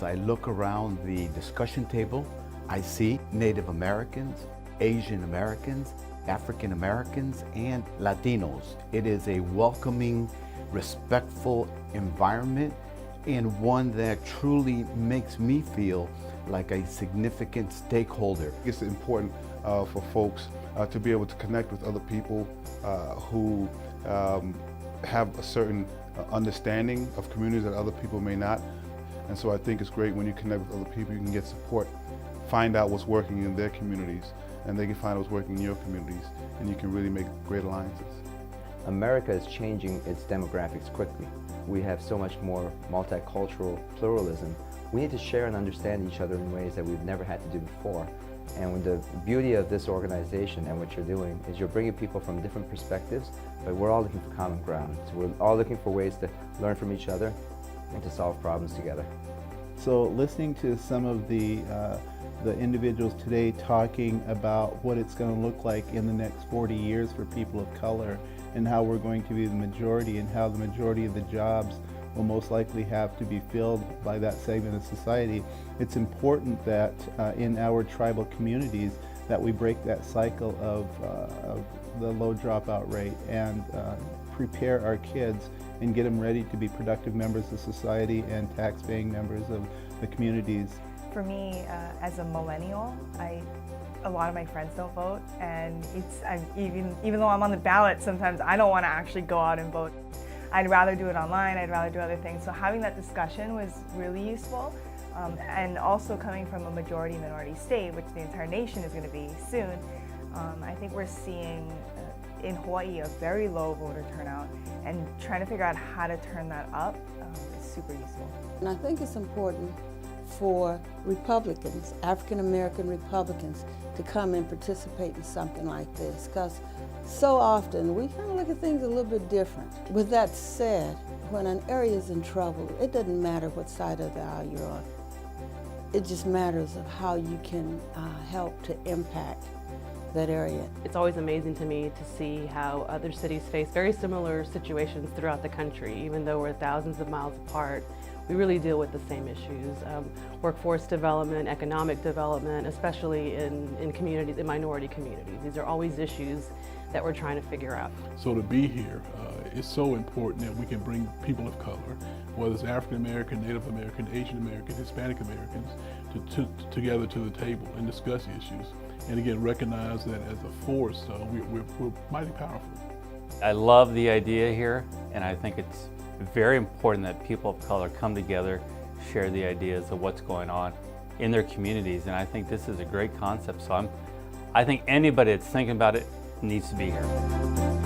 As I look around the discussion table, I see Native Americans, Asian Americans, African Americans, and Latinos. It is a welcoming, respectful environment, and one that truly makes me feel like a significant stakeholder. It's important for folks to be able to connect with other people who have a certain understanding of communities that other people may not. And so I think it's great when you connect with other people, you can get support, find out what's working in their communities, and they can find out what's working in your communities, and you can really make great alliances. America is changing its demographics quickly. We have so much more multicultural pluralism. We need to share and understand each other in ways that we've never had to do before. And the beauty of this organization and what you're doing is you're bringing people from different perspectives, but we're all looking for common ground. So we're all looking for ways to learn from each other and to solve problems together. So listening to some of the individuals today talking about what it's going to look like in the next 40 years for people of color, and how we're going to be the majority, and how the majority of the jobs will most likely have to be filled by that segment of society. It's important that in our tribal communities that we break that cycle of the low dropout rate and prepare our kids and get them ready to be productive members of society and tax-paying members of the communities. For me, as a millennial, a lot of my friends don't vote, and even though I'm on the ballot, sometimes I don't want to actually go out and vote. I'd rather do it online, I'd rather do other things. So having that discussion was really useful. And also coming from a majority-minority state, which the entire nation is going to be soon, I think we're seeing in Hawaii a very low voter turnout, and trying to figure out how to turn that up is super useful. And I think it's important for Republicans, African American Republicans, to come and participate in something like this, because so often we kind of look at things a little bit different. With that said, when an area is in trouble, it doesn't matter what side of the aisle you're on. It just matters of how you can help to impact that area. It's always amazing to me to see how other cities face very similar situations throughout the country. Even though we're thousands of miles apart, we really deal with the same issues. Workforce development, economic development, especially in communities, in minority communities. These are always issues that we're trying to figure out. So to be here, it's so important that we can bring people of color, whether it's African American, Native American, Asian American, Hispanic Americans, together to the table and discuss issues. And again, recognize that as a force, we're mighty powerful. I love the idea here, and I think it's very important that people of color come together, share the ideas of what's going on in their communities, and I think this is a great concept. So I think anybody that's thinking about it needs to be here.